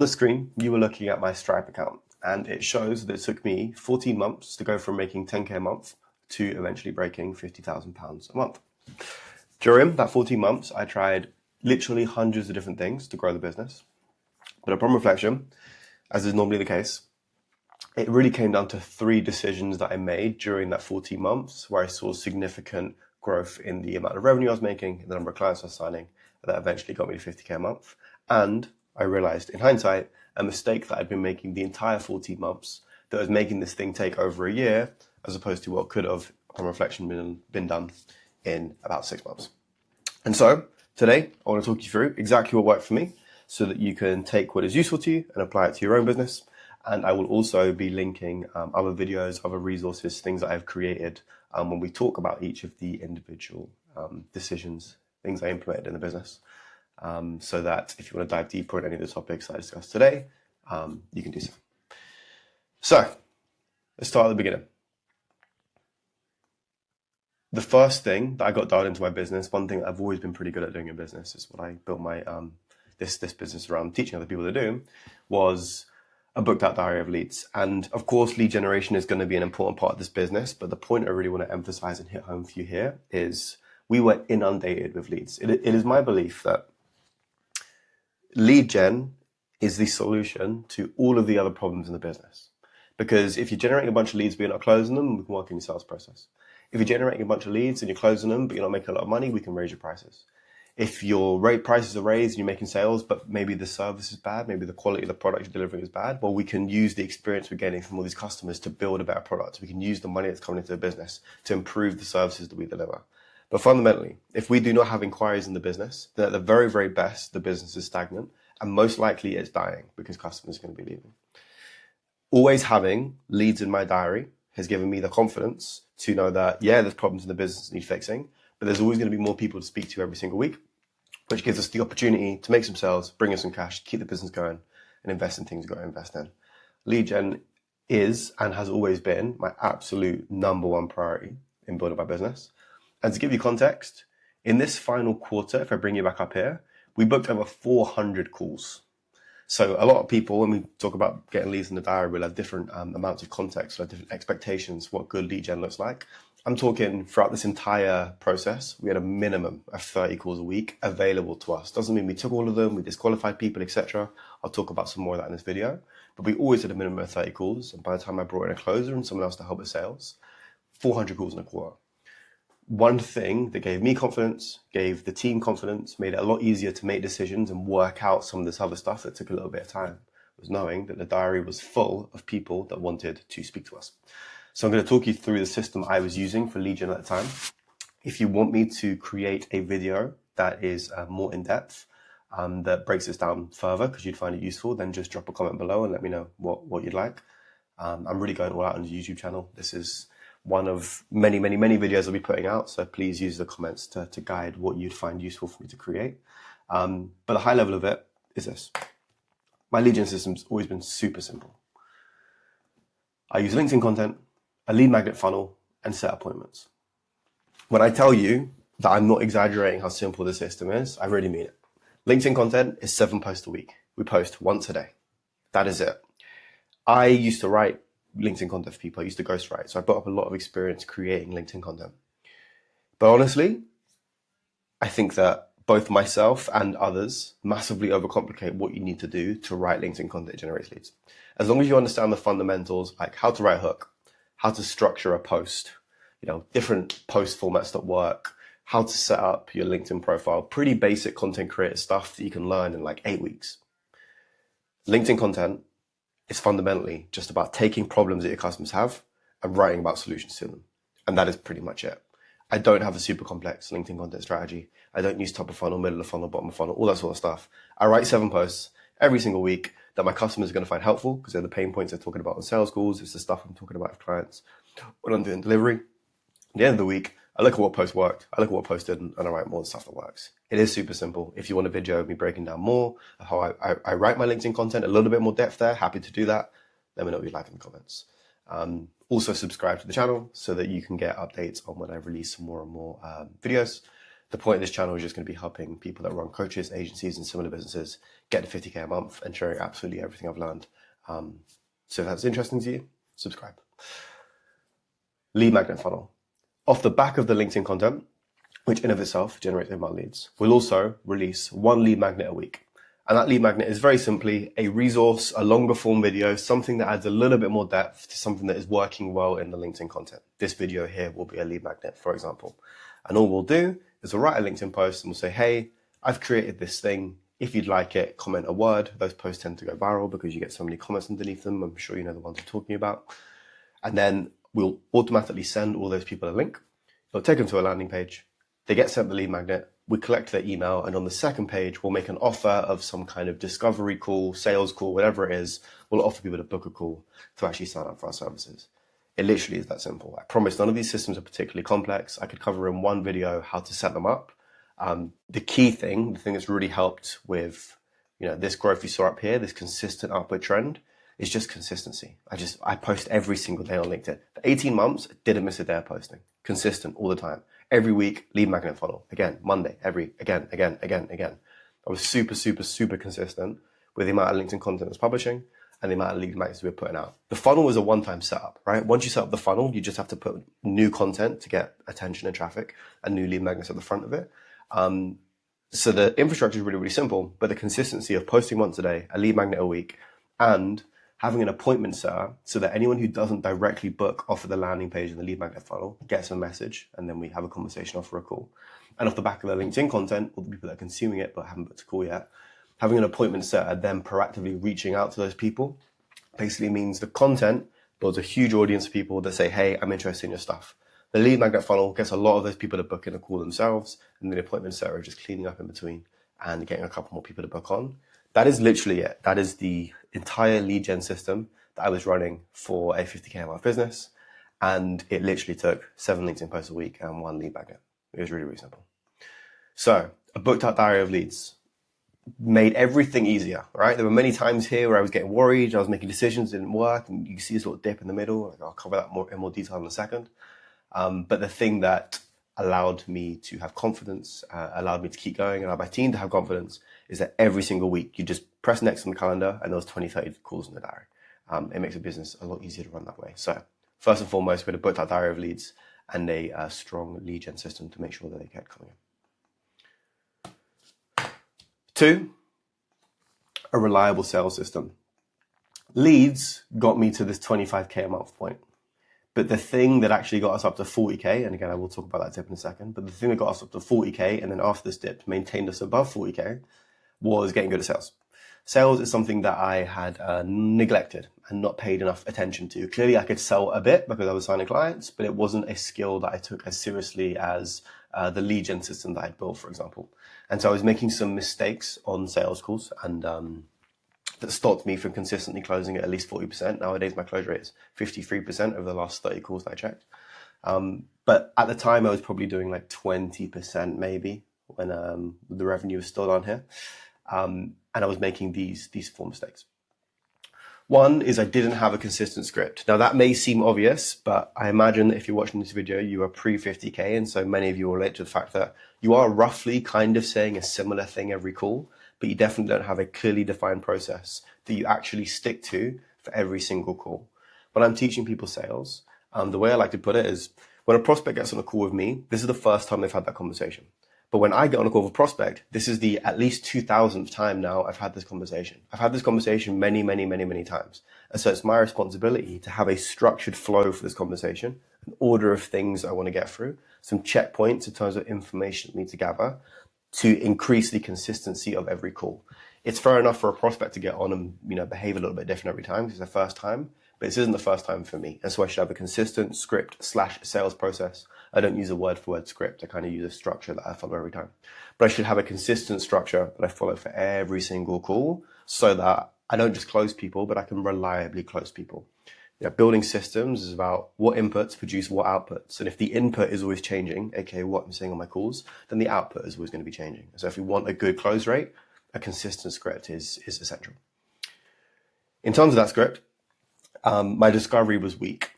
The screen, you were looking at my Stripe account, and it shows that it took me 14 months to go from making 10K a month to eventually breaking £50,000 a month. During that 14 months, I tried literally hundreds of different things to grow the business. But upon reflection, as is normally the case, it really came down to 3 decisions that I made during that 14 months where I saw significant growth in the amount of revenue I was making, the number of clients I was signing, that eventually got me to 50K a month. And I realized in hindsight, a mistake that I'd been making the entire 14 months that was making this thing take over a year, as opposed to what could have, upon reflection, been done in about 6 months. And so today, I want to talk you through exactly what worked for me so that you can take what is useful to you and apply it to your own business. And I will also be linking other videos, other resources, things that I've created when we talk about each of the individual decisions, things I implemented in the business. So that if you want to dive deeper in any of the topics that I discussed today, you can do so. So let's start at the beginning. The first thing that I got dialed into my business, one thing I've always been pretty good at doing in business, is what I built my this business around, teaching other people to do, was a booked out diary of leads. And of course, lead generation is going to be an important part of this business. But the point I really want to emphasize and hit home for you here is we were inundated with leads. It is my belief that lead gen is the solution to all of the other problems in the business. Because if you're generating a bunch of leads but you're not closing them, we can work in your sales process. If you're generating a bunch of leads and you're closing them but you're not making a lot of money, we can raise your prices. If your prices are raised and you're making sales, but maybe the service is bad, maybe the quality of the product you're delivering is bad, well, we can use the experience we're getting from all these customers to build a better product. We can use the money that's coming into the business to improve the services that we deliver. But fundamentally, if we do not have inquiries in the business, then at the very, very best, the business is stagnant and most likely it's dying because customers are going to be leaving. Always having leads in my diary has given me the confidence to know that, yeah, there's problems in the business that need fixing, but there's always going to be more people to speak to every single week, which gives us the opportunity to make some sales, bring in some cash, keep the business going, and invest in things we've got to invest in. Lead gen is and has always been my absolute number one priority in building my business. And to give you context, in this final quarter, if I bring you back up here, we booked over 400 calls. So a lot of people, when we talk about getting leads in the diary, we'll have different amounts of context, we'll have different expectations, what good lead gen looks like. I'm talking throughout this entire process, we had a minimum of 30 calls a week available to us. Doesn't mean we took all of them, we disqualified people, etc. I'll talk about some more of that in this video. But we always had a minimum of 30 calls. And by the time I brought in a closer and someone else to help with sales, 400 calls in a quarter. One thing that gave me confidence, gave the team confidence, made it a lot easier to make decisions and work out some of this other stuff that took a little bit of time, was knowing that the diary was full of people that wanted to speak to us. So I'm going to talk you through the system I was using for lead gen at the time. If you want me to create a video that is more in depth, that breaks this down further because you'd find it useful, then just drop a comment below and let me know what you'd like. I'm really going all out on the YouTube channel. This is one of many, many, many videos I'll be putting out. So please use the comments to guide what you'd find useful for me to create. But the high level of it is this. My lead gen system's always been super simple. I use LinkedIn content, a lead magnet funnel, and set appointments. When I tell you that I'm not exaggerating how simple the system is, I really mean it. LinkedIn content is 7 posts a week. We post once a day. That is it. I used to write LinkedIn content for people. I used to ghostwrite. So I built up a lot of experience creating LinkedIn content. But honestly, I think that both myself and others massively overcomplicate what you need to do to write LinkedIn content that generates leads. As long as you understand the fundamentals, like how to write a hook, how to structure a post, different post formats that work, how to set up your LinkedIn profile, pretty basic content creator stuff that you can learn in like 8 weeks. LinkedIn content is fundamentally just about taking problems that your customers have and writing about solutions to them. And that is pretty much it. I don't have a super complex LinkedIn content strategy. I don't use top of funnel, middle of funnel, bottom of funnel, all that sort of stuff. I write 7 posts every single week that my customers are going to find helpful because they're the pain points they're talking about on sales calls. It's the stuff I'm talking about with clients when I'm doing delivery. At the end of the week, I look at what post worked, I look at what post didn't, and I write more stuff that works. It is super simple. If you want a video of me breaking down more of how I write my LinkedIn content, a little bit more depth there, happy to do that. Let me know what you'd like in the comments. Also subscribe to the channel so that you can get updates on when I release more and more videos. The point of this channel is just going to be helping people that run coaches, agencies, and similar businesses get to 50K a month and sharing absolutely everything I've learned. So if that's interesting to you, subscribe. Lead magnet funnel. Off the back of the LinkedIn content, which in of itself generates inbound leads, we'll also release one lead magnet a week. And that lead magnet is very simply a resource, a longer form video, something that adds a little bit more depth to something that is working well in the LinkedIn content. This video here will be a lead magnet, for example. And all we'll do is we'll write a LinkedIn post and we'll say, hey, I've created this thing. If you'd like it, comment a word. Those posts tend to go viral because you get so many comments underneath them. I'm sure you know the ones I'm talking about. And then we'll automatically send all those people a link. It'll take them to a landing page. They get sent the lead magnet. We collect their email, and on the second page, we'll make an offer of some kind of discovery call, sales call, whatever it is. We'll offer people to book a call to actually sign up for our services. It literally is that simple. I promise none of these systems are particularly complex. I could cover in one video how to set them up. The key thing, the thing that's really helped with, this growth you saw up here, this consistent upward trend, is just consistency. I post every single day on LinkedIn. For 18 months, didn't miss a day of posting. Consistent all the time. Every week, lead magnet funnel. Again, Monday, again. I was super, super, super consistent with the amount of LinkedIn content I was publishing and the amount of lead magnets we were putting out. The funnel was a one-time setup, right? Once you set up the funnel, you just have to put new content to get attention and traffic and new lead magnets at the front of it. So the infrastructure is really, really simple, but the consistency of posting once a day, a lead magnet a week, and having an appointment setter so that anyone who doesn't directly book off of the landing page in the lead magnet funnel gets a message, and then we have a conversation off for a call. And off the back of the LinkedIn content, all the people that are consuming it but haven't booked a call yet, having an appointment setter, then proactively reaching out to those people basically means the content builds a huge audience of people that say, hey, I'm interested in your stuff. The lead magnet funnel gets a lot of those people to book in a call themselves, and the appointment setter is just cleaning up in between and getting a couple more people to book on. That is literally it. That is the entire lead gen system that I was running for a 50K a month business. And it literally took 7 LinkedIn posts a week and 1 lead magnet. It was really, really simple. So a booked out diary of leads made everything easier, right? There were many times here where I was getting worried. I was making decisions, didn't work. And you can see this little dip in the middle. I'll cover that in more detail in a second. But the thing that allowed me to have confidence, allowed me to keep going, allowed my team to have confidence, is that every single week you just press next on the calendar and those 20, 30 calls in the diary. It makes a business a lot easier to run that way. So first and foremost, we had to book that diary of leads and a strong lead gen system to make sure that they kept coming in. 2, a reliable sales system. Leads got me to this 25K a month point. But the thing that actually got us up to 40K, and again, I will talk about that dip in a second, but the thing that got us up to 40K and then after this dip maintained us above 40K was getting good at sales. Sales is something that I had neglected and not paid enough attention to. Clearly, I could sell a bit because I was signing clients, but it wasn't a skill that I took as seriously as the lead gen system that I'd built, for example. And so I was making some mistakes on sales calls, and that stopped me from consistently closing at least 40%. Nowadays, my close rate is 53% over the last 30 calls that I checked. But at the time, I was probably doing like 20% maybe when the revenue was still on here. And I was making these 4 mistakes. One is I didn't have a consistent script. Now that may seem obvious, but I imagine that if you're watching this video, you are pre-50K. And so many of you will relate to the fact that you are roughly kind of saying a similar thing every call, but you definitely don't have a clearly defined process that you actually stick to for every single call. When I'm teaching people sales, the way I like to put it is when a prospect gets on a call with me, this is the first time they've had that conversation. But when I get on a call with a prospect, this is the at least 2000th time now I've had this conversation. I've had this conversation many, many, many, many times. And so it's my responsibility to have a structured flow for this conversation, an order of things I want to get through, some checkpoints in terms of information I need to gather to increase the consistency of every call. It's fair enough for a prospect to get on and behave a little bit different every time because it's their first time, but this isn't the first time for me. And so I should have a consistent script/sales process. I don't use a word-for-word script. I kind of use a structure that I follow every time. But I should have a consistent structure that I follow for every single call so that I don't just close people, but I can reliably close people. Building systems is about what inputs produce what outputs. And if the input is always changing, aka what I'm saying on my calls, then the output is always going to be changing. So if we want a good close rate, a consistent script is essential. In terms of that script, my discovery was weak.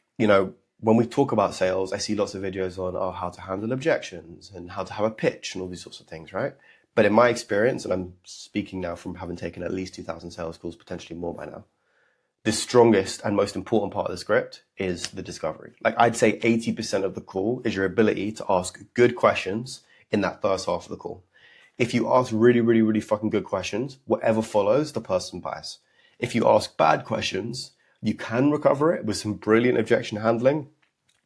when we talk about sales, I see lots of videos on how to handle objections and how to have a pitch and all these sorts of things, right? But in my experience, and I'm speaking now from having taken at least 2,000 sales calls, potentially more by now, the strongest and most important part of the script is the discovery. Like I'd say 80% of the call is your ability to ask good questions in that first half of the call. If you ask really, really, really fucking good questions, whatever follows, the person buys. If you ask bad questions, you can recover it with some brilliant objection handling,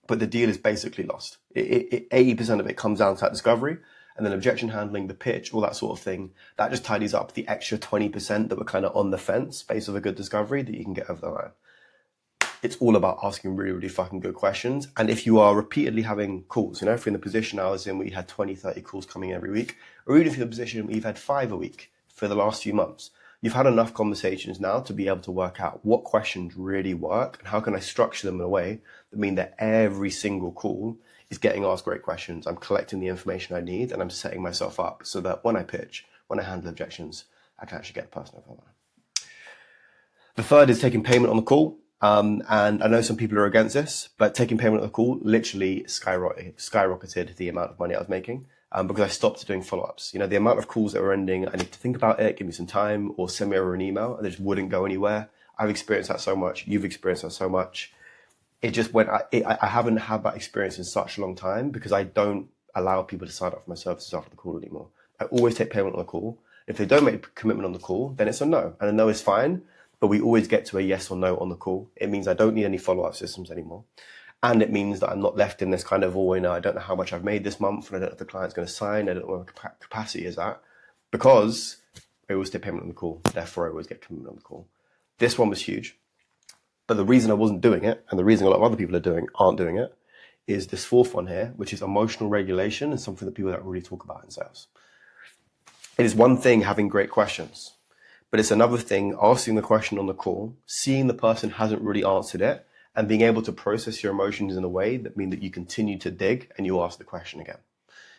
but the deal is basically lost. 80% of it comes down to that discovery, and then objection handling, the pitch, all that sort of thing. That just tidies up the extra 20% that were kind of on the fence based on a good discovery that you can get over the line. It's all about asking really, really fucking good questions. And if you are repeatedly having calls, if you're in the position I was in where you had 20, 30 calls coming every week, or even if you're in the position where you've had 5 a week for the last few months, you've had enough conversations now to be able to work out what questions really work and how can I structure them in a way that mean that every single call is getting asked great questions. I'm collecting the information I need and I'm setting myself up so that when I pitch, when I handle objections, I can actually get a person over the line. The third is taking payment on the call. And I know some people are against this, but taking payment on the call literally skyrocketed the amount of money I was making. Because I stopped doing follow-ups. The amount of calls that were ending, I need to think about it, give me some time, or send me over an email, and they just wouldn't go anywhere. I've experienced that so much. You've experienced that so much. It just went, I haven't had that experience in such a long time because I don't allow people to sign up for my services after the call anymore. I always take payment on the call. If they don't make a commitment on the call, then it's a no. And a no is fine, but we always get to a yes or no on the call. It means I don't need any follow-up systems anymore. And it means that I'm not left in this kind of, I don't know how much I've made this month, and I don't know if the client's going to sign, I don't know what capacity is at, because I always take payment on the call, therefore I always get commitment on the call. This one was huge. But the reason I wasn't doing it, and the reason a lot of other people aren't doing it, is this fourth one here, which is emotional regulation, and something that people don't really talk about in sales. It is one thing having great questions, but it's another thing asking the question on the call, seeing the person hasn't really answered it, and being able to process your emotions in a way that mean that you continue to dig and you ask the question again.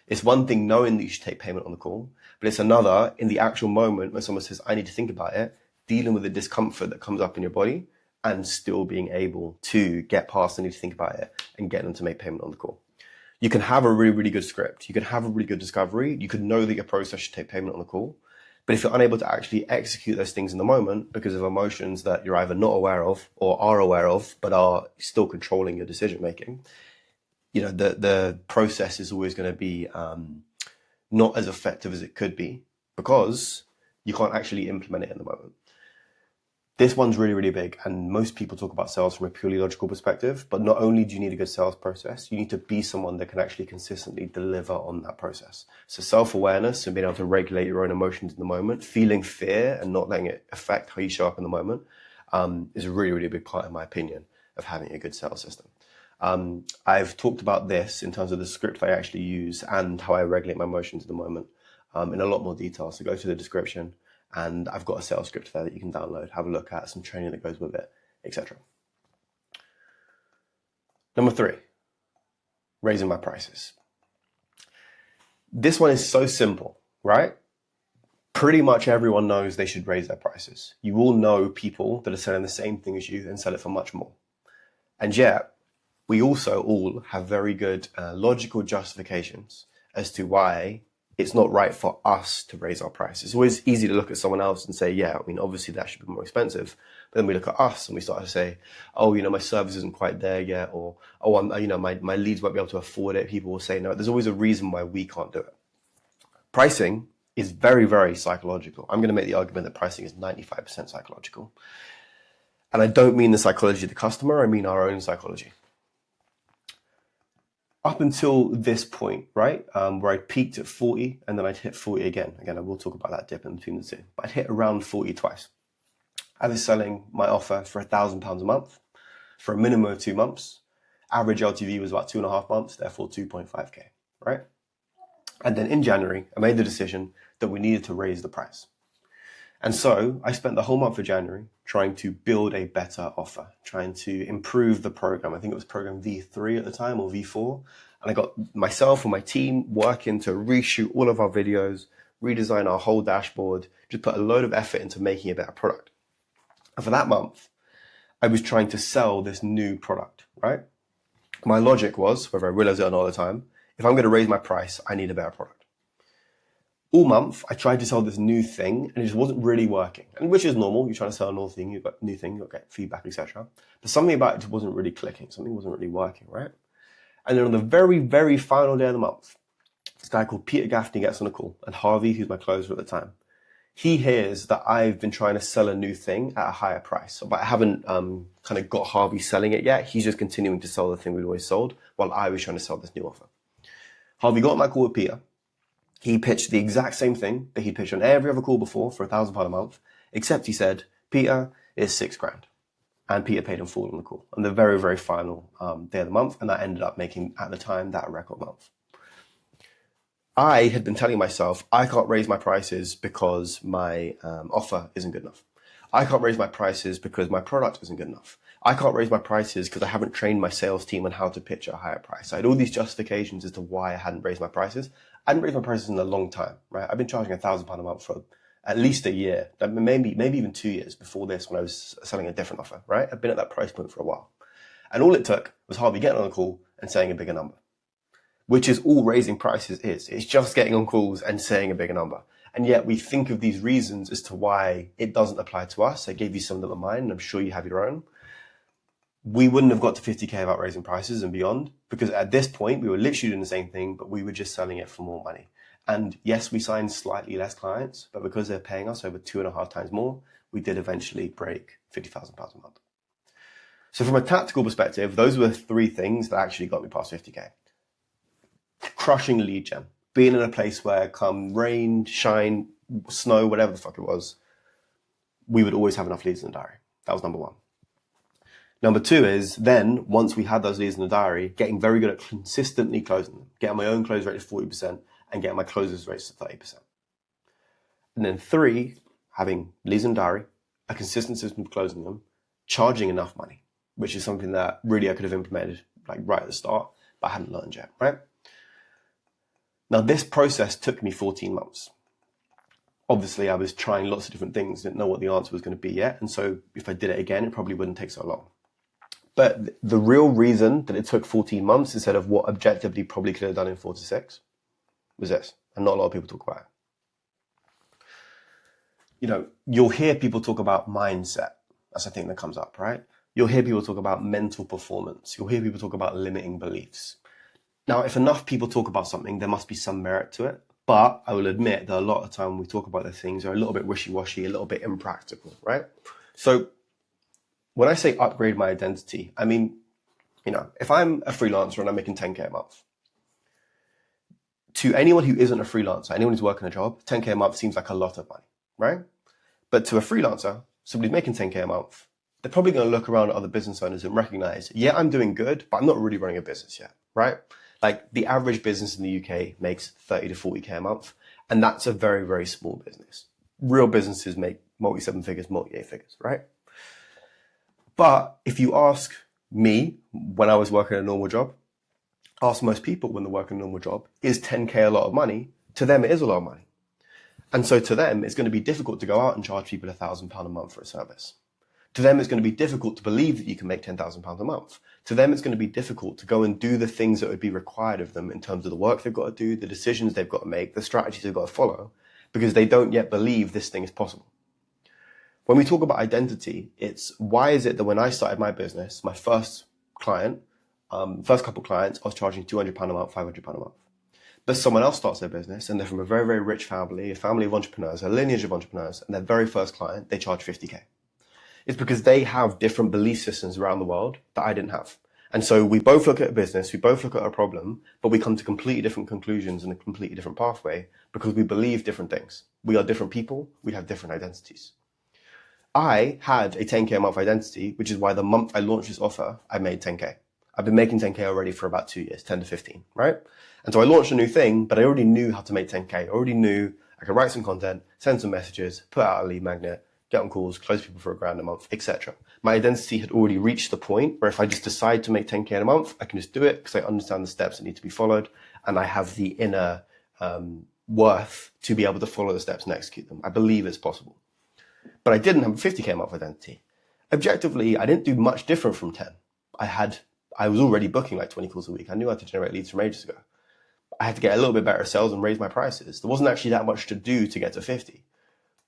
It's one thing knowing that you should take payment on the call, but it's another in the actual moment when someone says, I need to think about it, dealing with the discomfort that comes up in your body and still being able to get past the need to think about it and get them to make payment on the call. You can have a really, really good script. You can have a really good discovery. You could know that your process should take payment on the call. But if you're unable to actually execute those things in the moment because of emotions that you're either not aware of or are aware of, but are still controlling your decision making, the process is always going to be not as effective as it could be because you can't actually implement it in the moment. This one's really, really big, and most people talk about sales from a purely logical perspective, but not only do you need a good sales process, you need to be someone that can actually consistently deliver on that process. So self-awareness and being able to regulate your own emotions in the moment, feeling fear and not letting it affect how you show up in the moment, is a really, really big part, in my opinion, of having a good sales system. I've talked about this in terms of the script I actually use and how I regulate my emotions in the moment in a lot more detail. So go to the description. And I've got a sales script there that you can download, have a look at, some training that goes with it, etc. Number 3, raising my prices. This one is so simple, right? Pretty much everyone knows they should raise their prices. You all know people that are selling the same thing as you and sell it for much more. And yet, we also all have very good logical justifications as to why it's not right for us to raise our prices. It's always easy to look at someone else and say, obviously that should be more expensive. But then we look at us and we start to say, my service isn't quite there yet, or, my leads won't be able to afford it. People will say no. There's always a reason why we can't do it. Pricing is very, very psychological. I'm going to make the argument that pricing is 95% psychological. And I don't mean the psychology of the customer, I mean our own psychology. Up until this point, right, where I peaked at 40 and then I'd hit 40 again. Again, I will talk about that dip in between the two. But I'd hit around 40 twice. I was selling my offer for £1,000 a month for a minimum of 2 months. Average LTV was about 2.5 months, therefore 2.5K, right? And then in January, I made the decision that we needed to raise the price. And so I spent the whole month of January trying to build a better offer, trying to improve the program. I think it was program V3 at the time, or V4. And I got myself and my team working to reshoot all of our videos, redesign our whole dashboard, just put a load of effort into making a better product. And for that month, I was trying to sell this new product, right? My logic was, whether I realized it or not at the time, if I'm going to raise my price, I need a better product. All month, I tried to sell this new thing, and it just wasn't really working. And which is normal. You're trying to sell a new thing, you've got to get feedback, etc. But something about it just wasn't really clicking. Something wasn't really working, right? And then on the very, very final day of the month, this guy called Peter Gaffney gets on a call, and Harvey, who's my closer at the time, he hears that I've been trying to sell a new thing at a higher price, but I haven't kind of got Harvey selling it yet. He's just continuing to sell the thing we'd always sold while I was trying to sell this new offer. Harvey got on that call with Peter. He pitched the exact same thing that he pitched on every other call before for £1,000 a month, except he said, Peter, it's £6,000. And Peter paid him full on the call on the very, very final day of the month. And that ended up making, at the time, that a record month. I had been telling myself, I can't raise my prices because my offer isn't good enough. I can't raise my prices because my product isn't good enough. I can't raise my prices because I haven't trained my sales team on how to pitch at a higher price. I had all these justifications as to why I hadn't raised my prices. I hadn't raised my prices in a long time, right? I've been charging £1,000 a month for at least a year, maybe even 2 years before this when I was selling a different offer, right? I've been at that price point for a while. And all it took was Harvey getting on a call and saying a bigger number, which is all raising prices is. It's just getting on calls and saying a bigger number. And yet we think of these reasons as to why it doesn't apply to us. I gave you some of them in mind, and I'm sure you have your own. We wouldn't have got to 50K without raising prices and beyond, because at this point we were literally doing the same thing, but we were just selling it for more money. And yes, we signed slightly less clients, but because they're paying us over 2.5 times more, we did eventually break £50,000 a month. So from a tactical perspective, those were 3 things that actually got me past 50K. Crushing lead gen, being in a place where come rain, shine, snow, whatever the fuck it was, we would always have enough leads in the diary. That was number 1. Number 2 is then, once we had those leads in the diary, getting very good at consistently closing them, getting my own close rate to 40% and getting my closers rates to 30%. And then 3, having leads in the diary, a consistent system of closing them, charging enough money, which is something that really I could have implemented like right at the start, but I hadn't learned yet, right? Now, this process took me 14 months. Obviously, I was trying lots of different things, didn't know what the answer was going to be yet. And so if I did it again, it probably wouldn't take so long. But the real reason that it took 14 months instead of what objectively probably could have done in 4 to 6 was this. And not a lot of people talk about it. You know, you'll hear people talk about mindset. That's a thing that comes up, right? You'll hear people talk about mental performance. You'll hear people talk about limiting beliefs. Now, if enough people talk about something, there must be some merit to it. But I will admit that a lot of the time when we talk about those things are a little bit wishy-washy, a little bit impractical, right? So when I say upgrade my identity, I mean, you know, if I'm a freelancer and I'm making 10K a month, to anyone who isn't a freelancer, anyone who's working a job, 10K a month seems like a lot of money, right? But to a freelancer, somebody making 10K a month, they're probably going to look around at other business owners and recognize, yeah, I'm doing good, but I'm not really running a business yet, right? Like the average business in the UK makes 30 to 40K a month, and that's a very, very small business. Real businesses make multi-7 figures, multi-8 figures, right? But if you ask me when I was working a normal job, ask most people when they're working a normal job, is 10K a lot of money? To them, it is a lot of money. And so to them, it's going to be difficult to go out and charge people £1,000 a month for a service. To them, it's going to be difficult to believe that you can make £10,000 a month. To them, it's going to be difficult to go and do the things that would be required of them in terms of the work they've got to do, the decisions they've got to make, the strategies they've got to follow, because they don't yet believe this thing is possible. When we talk about identity, it's why is it that when I started my business, my first client, first couple clients, I was charging £200 a month, £500 a month. But someone else starts their business and they're from a very, very rich family, a family of entrepreneurs, a lineage of entrepreneurs, and their very first client, they charge 50K. It's because they have different belief systems around the world that I didn't have. And so we both look at a business, we both look at a problem, but we come to completely different conclusions and a completely different pathway because we believe different things. We are different people, we have different identities. I had a 10K a month identity, which is why the month I launched this offer, I made 10K. I've been making 10K already for about 2 years, 10 to 15, right? And so I launched a new thing, but I already knew how to make 10K. I already knew I could write some content, send some messages, put out a lead magnet, get on calls, close people for £1,000 a month, etc. My identity had already reached the point where if I just decide to make 10K in a month, I can just do it because I understand the steps that need to be followed and I have the inner worth to be able to follow the steps and execute them. I believe it's possible. But I didn't have a 50K a month identity. Objectively, I didn't do much different from 10. I had I was already booking like 20 calls a week. I knew how to generate leads from ages ago. I had to get a little bit better at sales and raise my prices. There wasn't actually that much to do to get to 50.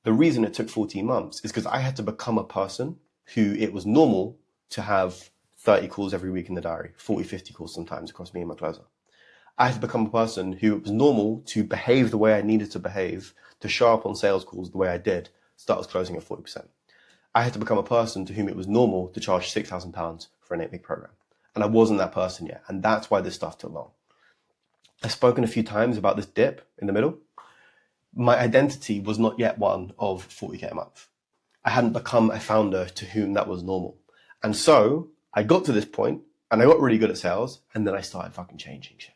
The reason it took 14 months is because I had to become a person who it was normal to have 30 calls every week in the diary, 40, 50 calls sometimes across me and my closer. I had to become a person who it was normal to behave the way I needed to behave, to show up on sales calls the way I did, so that was closing at 40%. I had to become a person to whom it was normal to charge £6,000 for an 8-week program. And I wasn't that person yet. And that's why this stuff took long. I've spoken a few times about this dip in the middle. My identity was not yet one of 40K a month. I hadn't become a founder to whom that was normal. And so I got to this point and I got really good at sales, and then I started fucking changing shit.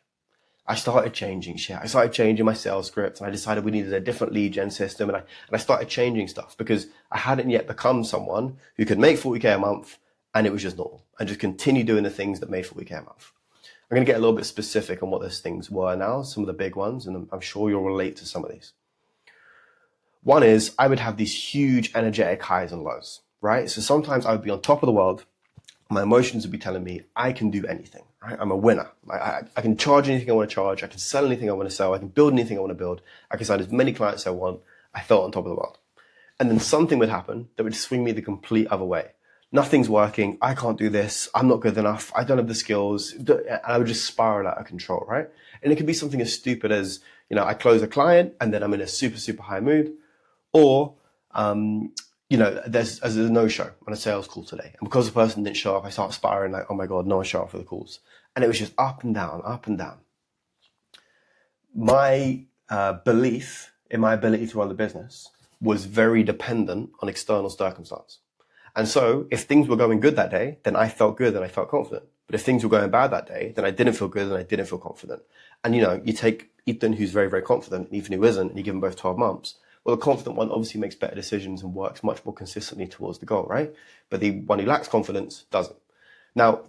I started changing my sales script, and I decided we needed a different lead gen system, and I started changing stuff because I hadn't yet become someone who could make 40K a month and it was just normal, and just continue doing the things that made 40K a month. I'm going to get a little bit specific on what those things were now, some of the big ones, and I'm sure you'll relate to some of these. One is I would have these huge energetic highs and lows, right? So sometimes I would be on top of the world. My emotions would be telling me I can do anything, right? I'm a winner. I can charge anything I want to charge. I can sell anything I want to sell. I can build anything I want to build. I can sign as many clients as I want. I felt on top of the world. And then something would happen that would swing me the complete other way. Nothing's working. I can't do this. I'm not good enough. I don't have the skills. And I would just spiral out of control, right? And it could be something as stupid as, I close a client and then I'm in a super, super high mood. Or, there's a no-show on a sales call today. And because the person didn't show up, I start spiraling like, oh my God, no one showed up for the calls. And it was just up and down, up and down. My belief in my ability to run the business was very dependent on external circumstance. And so if things were going good that day, then I felt good and I felt confident. But if things were going bad that day, then I didn't feel good and I didn't feel confident. And, you take Ethan, who's very, very confident, and Ethan, who isn't, and you give them both 12 months. Well, the confident one obviously makes better decisions and works much more consistently towards the goal, right? But the one who lacks confidence doesn't. Now,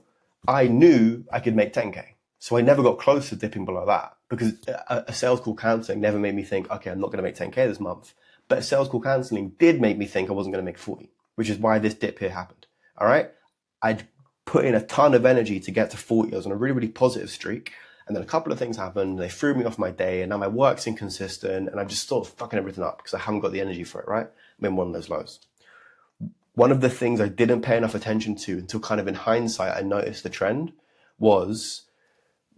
I knew I could make 10K. So I never got close to dipping below that because a sales call cancelling never made me think, okay, I'm not going to make 10K this month. But a sales call cancelling did make me think I wasn't going to make 40, which is why this dip here happened. All right. I'd put in a ton of energy to get to 40. I was on a really, really positive streak. And then a couple of things happened. They threw me off my day, and now my work's inconsistent, and I'm just sort of fucking everything up because I haven't got the energy for it, right? I'm in one of those lows. One of the things I didn't pay enough attention to until kind of in hindsight, I noticed the trend was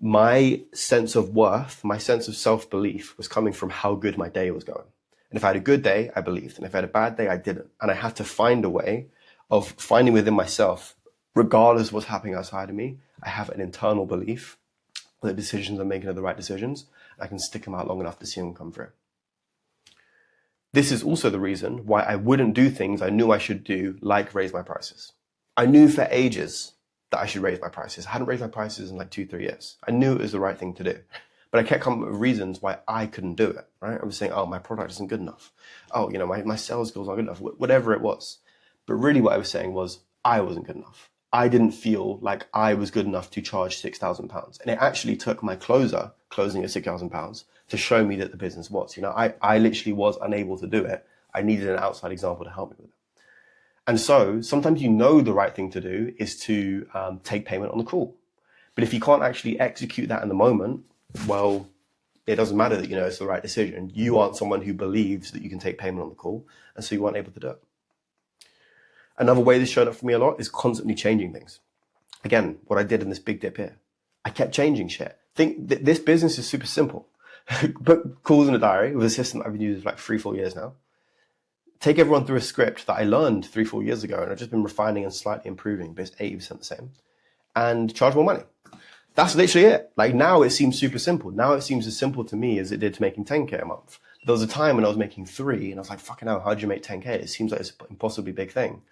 my sense of worth, my sense of self-belief was coming from how good my day was going. And if I had a good day, I believed. And if I had a bad day, I didn't. And I had to find a way of finding within myself, regardless of what's happening outside of me, I have an internal belief the decisions I'm making are the right decisions. I can stick them out long enough to see them come through. This is also the reason why I wouldn't do things I knew I should do, like raise my prices. I knew for ages that I should raise my prices. I hadn't raised my prices in like 2-3 years. I knew it was the right thing to do, but I kept coming up with reasons why I couldn't do it, right? I was saying, oh, my product isn't good enough. Oh, my sales skills aren't good enough, whatever it was. But really what I was saying was I wasn't good enough. I didn't feel like I was good enough to charge £6,000. And it actually took my closer closing at £6,000 to show me that the business was. I literally was unable to do it. I needed an outside example to help me with it. And so sometimes the right thing to do is to take payment on the call. But if you can't actually execute that in the moment, well, it doesn't matter that it's the right decision. You aren't someone who believes that you can take payment on the call, and so you weren't able to do it. Another way this showed up for me a lot is constantly changing things. Again, what I did in this big dip here, I kept changing shit. This business is super simple. Put calls in a diary with a system I've been using for like 3-4 years now. Take everyone through a script that I learned 3-4 years ago, and I've just been refining and slightly improving, but it's 80% the same. And charge more money. That's literally it. Like now it seems super simple. Now it seems as simple to me as it did to making 10K a month. There was a time when I was making 3 and I was like, fucking hell, how'd you make 10K? It seems like it's an impossibly big thing.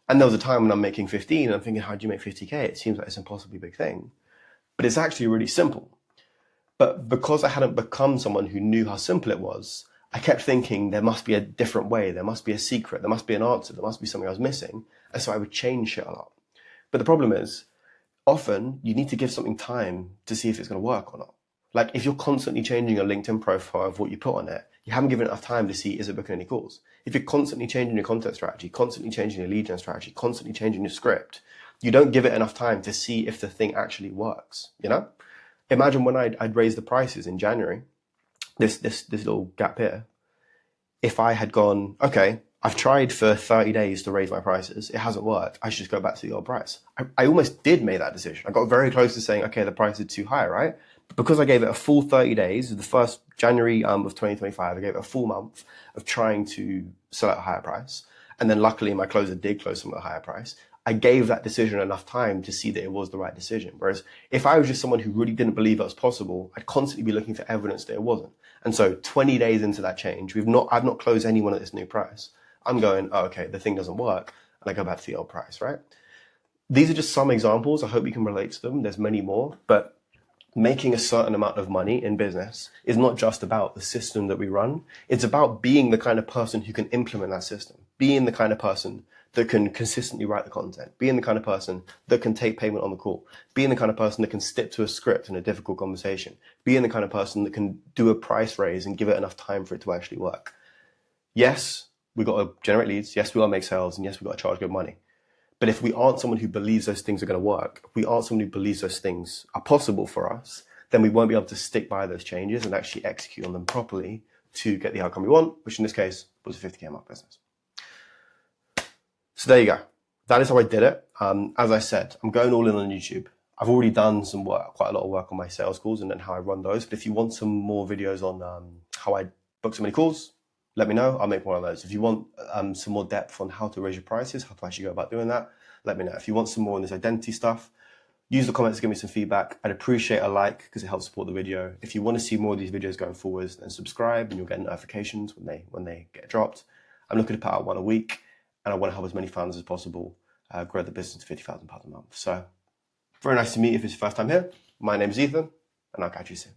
And there was a time when I'm making 15 and I'm thinking, how'd you make 50K? It seems like it's an impossibly big thing. But it's actually really simple. But because I hadn't become someone who knew how simple it was, I kept thinking there must be a different way. There must be a secret. There must be an answer. There must be something I was missing. And so I would change shit a lot. But the problem is, often you need to give something time to see if it's going to work or not. Like if you're constantly changing your LinkedIn profile of what you put on it, you haven't given enough time to see, is it booking any calls? If you're constantly changing your content strategy, constantly changing your lead gen strategy, constantly changing your script, You don't give it enough time to see if the thing actually works, you know? Imagine when I'd raised the prices in January, this little gap here. If I had gone, okay, I've tried for 30 days to raise my prices, it hasn't worked, I should just go back to the old price. I almost did make that decision. I got very close to saying, okay, the price is too high, right? But because I gave it a full 30 days, the first January of 2025, I gave it a full month of trying to sell at a higher price. And then luckily my closer did close them at a higher price. I gave that decision enough time to see that it was the right decision. Whereas if I was just someone who really didn't believe it was possible, I'd constantly be looking for evidence that it wasn't. And so 20 days into that change, I've not closed anyone at this new price. I'm going, oh, okay, the thing doesn't work. And I go back to the old price, right? These are just some examples. I hope you can relate to them. There's many more, but making a certain amount of money in business is not just about the system that we run. It's about being the kind of person who can implement that system, being the kind of person that can consistently write the content, being the kind of person that can take payment on the call, being the kind of person that can stick to a script in a difficult conversation, being the kind of person that can do a price raise and give it enough time for it to actually work. Yes, we got to generate leads. Yes, we got to make sales. And yes, we got to charge good money. But if we aren't someone who believes those things are going to work, if we aren't someone who believes those things are possible for us, then we won't be able to stick by those changes and actually execute on them properly to get the outcome we want, which in this case was a 50K mark business. So there you go. That is how I did it. As I said, I'm going all in on YouTube. I've already done some work, quite a lot of work on my sales calls and then how I run those. But if you want some more videos on how I book so many calls, let me know. I'll make one of those. If you want some more depth on how to raise your prices, how to actually go about doing that, let me know. If you want some more on this identity stuff, use the comments to give me some feedback. I'd appreciate a like because it helps support the video. If you want to see more of these videos going forwards, then subscribe and you'll get notifications when they get dropped. I'm looking to put out one a week and I want to help as many founders as possible grow the business to £50,000 a month. So very nice to meet you if it's your first time here. My name is Ethan and I'll catch you soon.